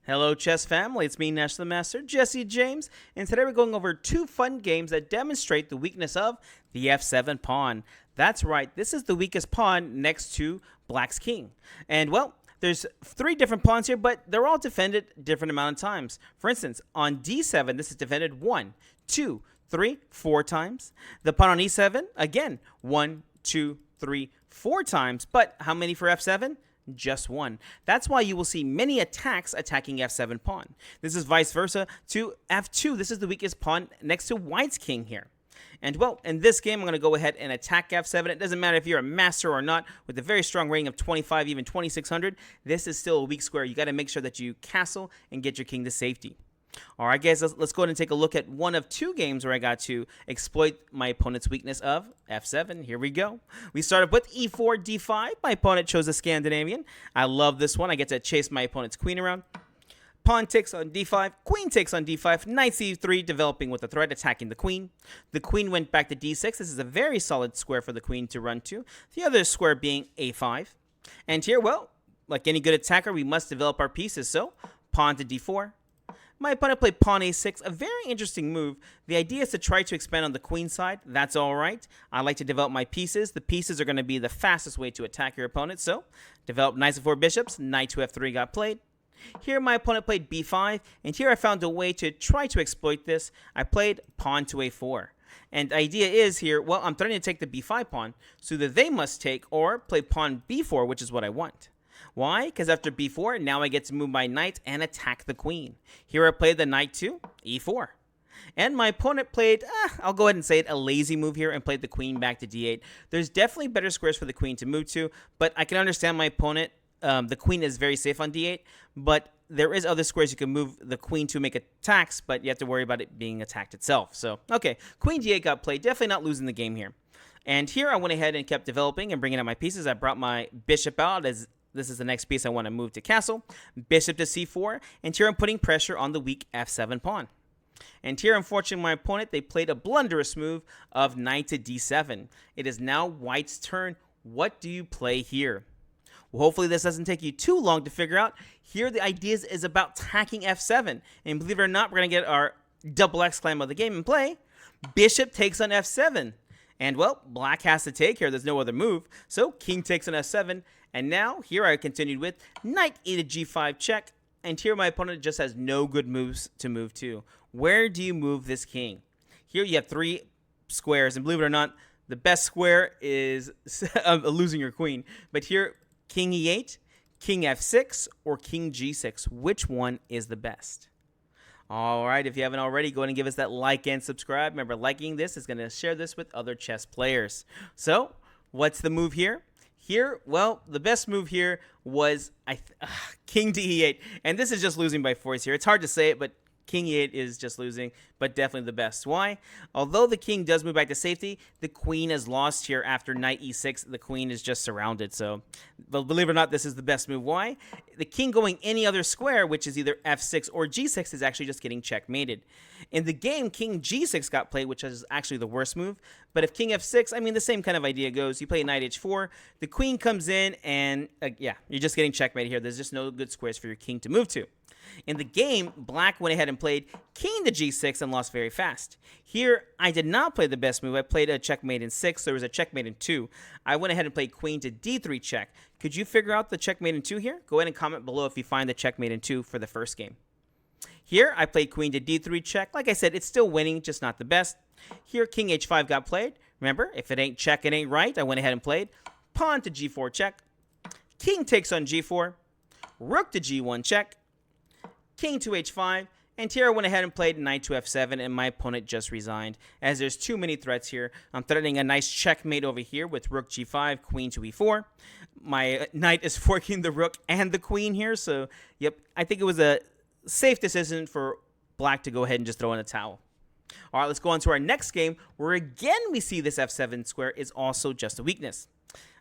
Hello, chess family. It's me, Nash the Master, Jesse James, and today we're going over two fun games that demonstrate the weakness of the f7 pawn. That's right, this is the weakest pawn next to Black's king. And well, there's three different pawns here, but they're all defended different amount of times. For instance, on d7, this is defended 1, 2, 3, 4 times. The pawn on e7, again, 1, 2, 3, 4 times. But how many for f7? Just one. That's why you will see many attacks attacking f7 pawn. This is vice versa to f2. This is the weakest pawn next to White's king here. And well, in this game, I'm going to go ahead and attack f7. It doesn't matter if you're a master or not. With a very strong rating of 25, even 2600, this is still a weak square. You got to make sure that you castle and get your king to safety. All right, guys, let's go ahead and take a look at one of two games where I got to exploit my opponent's weakness of f7. Here we go. We started with e4, d5. My opponent chose a Scandinavian. I love this one. I get to chase my opponent's queen around. Pawn takes on d5, queen takes on d5, knight c3, developing with the threat, attacking the queen. The queen went back to d6. This is a very solid square for the queen to run to. The other square being a5. And here, well, like any good attacker, we must develop our pieces. So, pawn to d4. My opponent played pawn a6, a very interesting move. The idea is to try to expand on the queen side. That's all right. I like to develop my pieces. The pieces are going to be the fastest way to attack your opponent. So, develop knights before bishops. Knight to f3 got played. Here, my opponent played b5, and here I found a way to try to exploit this. I played pawn to a4. And the idea is here, well, I'm threatening to take the b5 pawn, so either they must take or play pawn b4, which is what I want. Why? Because after b4, now I get to move my knight and attack the queen. Here I played the knight to e4. And my opponent played, I'll go ahead and say it, a lazy move here and played the queen back to d8. There's definitely better squares for the queen to move to, but I can understand my opponent. The queen is very safe on d8, but there is other squares you can move the queen to make attacks, but you have to worry about it being attacked itself. So, okay, queen d8 got played. Definitely not losing the game here. And here I went ahead and kept developing and bringing out my pieces. I brought my bishop out as this is the next piece I want to move to castle. Bishop to c4, and here I'm putting pressure on the weak f7 pawn. And here, unfortunately, my opponent, they played a blunderous move of knight to d7. It is now White's turn. What do you play here? Well, hopefully this doesn't take you too long to figure out. Here, the idea is about attacking f7. And believe it or not, we're going to get our double exclam of the game in play. Bishop takes on f7. And, well, Black has to take here. There's no other move. So, king takes on f7. And now, here I continued with knight e to g5 check. And here my opponent just has no good moves to move to. Where do you move this king? Here you have three squares. And believe it or not, the best square is losing your queen. But here, king e8, king f6, or king g6. Which one is the best? All right, if you haven't already, go ahead and give us that like and subscribe. Remember, liking this is going to share this with other chess players. So, what's the move here? Here, well, the best move here was king to e8. And this is just losing by force here. It's hard to say it, but king e8 is just losing, but definitely the best. Why? Although the king does move back to safety, the queen is lost here after knight e6. The queen is just surrounded. So, but believe it or not, this is the best move. Why? The king going any other square, which is either f6 or g6, is actually just getting checkmated. In the game, king g6 got played, which is actually the worst move. But if king f6, I mean, the same kind of idea goes. You play knight h4, the queen comes in, and yeah, you're just getting checkmated here. There's just no good squares for your king to move to. In the game, Black went ahead and played king to g6 and lost very fast. Here, I did not play the best move. I played a checkmate in 6. There was a checkmate in 2. I went ahead and played queen to d3 check. Could you figure out the checkmate in 2 here? Go ahead and comment below if you find the checkmate in 2 for the first game. Here, I played queen to d3 check. Like I said, it's still winning, just not the best. Here, king h5 got played. Remember, if it ain't check, it ain't right. I went ahead and played pawn to g4 check. King takes on g4. Rook to g1 check. King to h5, and here I went ahead and played knight to f7, and my opponent just resigned. As there's too many threats here, I'm threatening a nice checkmate over here with rook g5, queen to e4. My knight is forking the rook and the queen here, so yep, I think it was a safe decision for Black to go ahead and just throw in a towel. All right, let's go on to our next game, where again we see this f7 square is also just a weakness.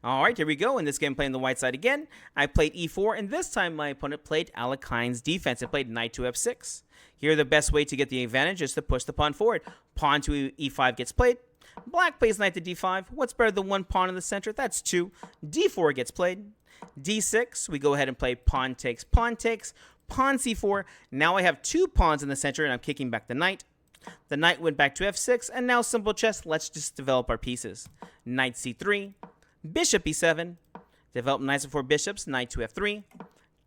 All right, here we go. In this game, playing the white side again. I played e4, and this time my opponent played Alekhine's defense. I played knight to f6. Here, the best way to get the advantage is to push the pawn forward. Pawn to e5 gets played. Black plays knight to d5. What's better than one pawn in the center? That's 2. d4 gets played. d6, we go ahead and play pawn takes, pawn c4. Now I have 2 pawns in the center, and I'm kicking back the knight. The knight went back to f6, and now simple chess, let's just develop our pieces. Knight c3, bishop e7, develop knights before bishops, knight to f3,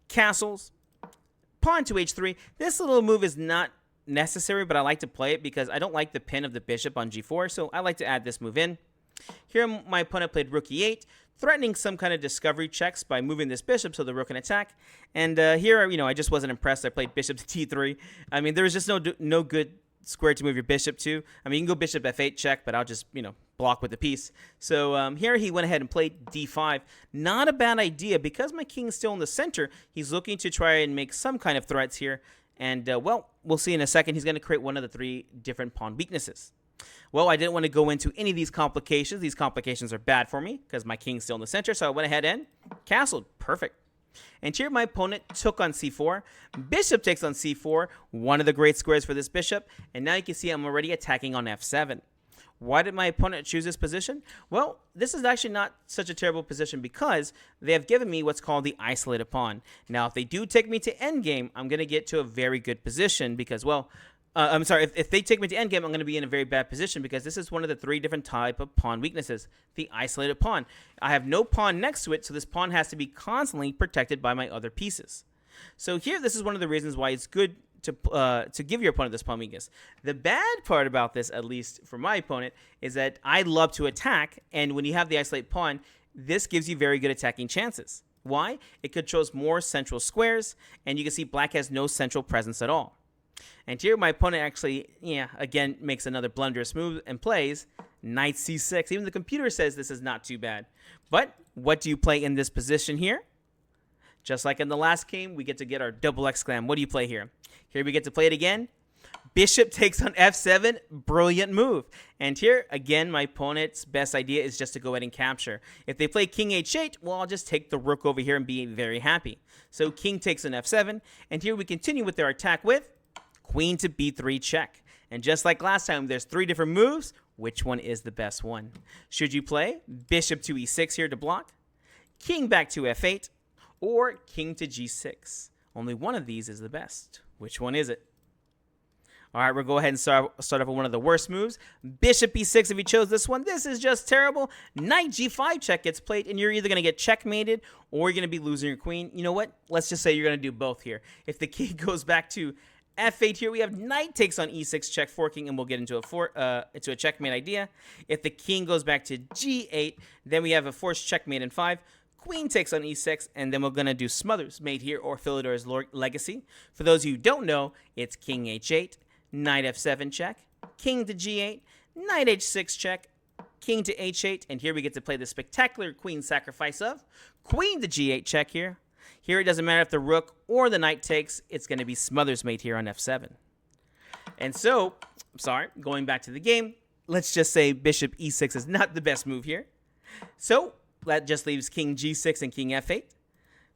castles, pawn to h3. This little move is not necessary, but I like to play it because I don't like the pin of the bishop on g4, so I like to add this move in. Here my opponent played rook e8, threatening some kind of discovery checks by moving this bishop so the rook can attack. And here, I just wasn't impressed. I played bishop to t3. I mean, there was just no good square to move your bishop to. I mean, you can go bishop f8 check, but I'll just, block with the piece. So here he went ahead and played d5. Not a bad idea because my king is still in the center. He's looking to try and make some kind of threats here. And, well, we'll see in a second. He's going to create one of the 3 different pawn weaknesses. Well, I didn't want to go into any of these complications. These complications are bad for me because my king's still in the center. So I went ahead and castled. Perfect. And here my opponent took on c4. Bishop takes on c4, one of the great squares for this bishop. And now you can see I'm already attacking on f7. Why did my opponent choose this position? Well, this is actually not such a terrible position because they have given me what's called the isolated pawn. Now, if they do take me to endgame, I'm going to get to a very good position because, well, I'm sorry, if they take me to endgame, I'm going to be in a very bad position because this is one of the 3 different type of pawn weaknesses, the isolated pawn. I have no pawn next to it, so this pawn has to be constantly protected by my other pieces. So here, this is one of the reasons why it's good to give your opponent this pawn weakness. The bad part about this, at least for my opponent, is that I love to attack, and when you have the isolated pawn, this gives you very good attacking chances. Why? It controls more central squares, and you can see black has no central presence at all. And here my opponent actually, again, makes another blunderous move and plays knight c6. Even the computer says this is not too bad. But what do you play in this position here? Just like in the last game, we get to get our double exclam. What do you play here? Here we get to play it again. Bishop takes on f7. Brilliant move. And here, again, my opponent's best idea is just to go ahead and capture. If they play king h8, well, I'll just take the rook over here and be very happy. So king takes on f7. And here we continue with their attack with queen to b3 check. And just like last time, there's 3 different moves. Which one is the best one? Should you play bishop to e6 here to block, king back to f8, or king to g6? Only one of these is the best. Which one is it? All right, we'll go ahead and start off with one of the worst moves. Bishop e6 if you chose this one. This is just terrible. Knight g5 check gets played, and you're either going to get checkmated or you're going to be losing your queen. You know what? Let's just say you're going to do both here. If the king goes back to f8 here, we have knight takes on e6 check forking, and we'll get into a checkmate idea. If the king goes back to g8, then we have a forced checkmate in 5. Queen takes on e6, and then we're going to do Smothers mate here, or Philidor's Legacy. For those of you who don't know, it's king h8, knight f7 check, king to g8, knight h6 check, king to h8, and here we get to play the spectacular queen sacrifice of queen to g8 check here. Here it doesn't matter if the rook or the knight takes, it's going to be Smothers mate here on f7. And so, going back to the game, let's just say bishop e6 is not the best move here. So that just leaves king g6 and king f8.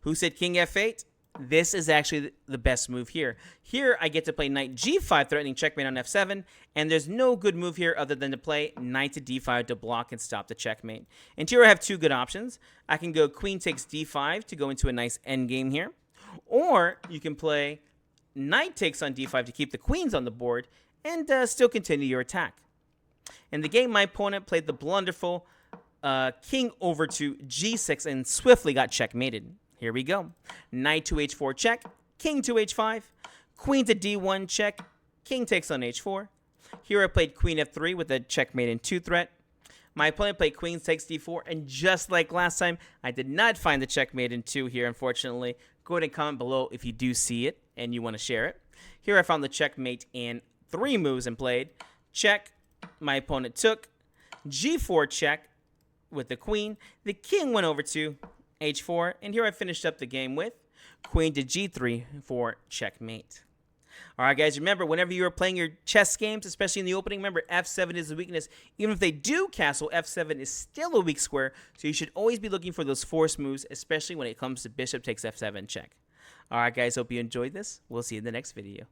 Who said king f8? This is actually the best move here. Here I get to play knight g5, threatening checkmate on f7, and there's no good move here other than to play knight to d5 to block and stop the checkmate. And here I have 2 good options. I can go queen takes d5 to go into a nice endgame here, or you can play knight takes on d5 to keep the queens on the board and still continue your attack. In the game, my opponent played the blunderful king over to g6 and swiftly got checkmated. Here we go. Knight to h4 check, king to h5, queen to d1 check, king takes on h4. Here I played queen f3 with a checkmate in 2 threat. My opponent played queen takes d4, and just like last time, I did not find the checkmate in 2 here, unfortunately. Go ahead and comment below if you do see it and you want to share it. Here I found the checkmate in 3 moves and played check. My opponent took g4 check with the queen. The king went over to h4, and here I finished up the game with queen to g3 for checkmate. All right, guys, remember, whenever you are playing your chess games, especially in the opening, remember, f7 is a weakness. Even if they do castle, f7 is still a weak square, so you should always be looking for those forced moves, especially when it comes to bishop takes f7 check. All right, guys, hope you enjoyed this. We'll see you in the next video.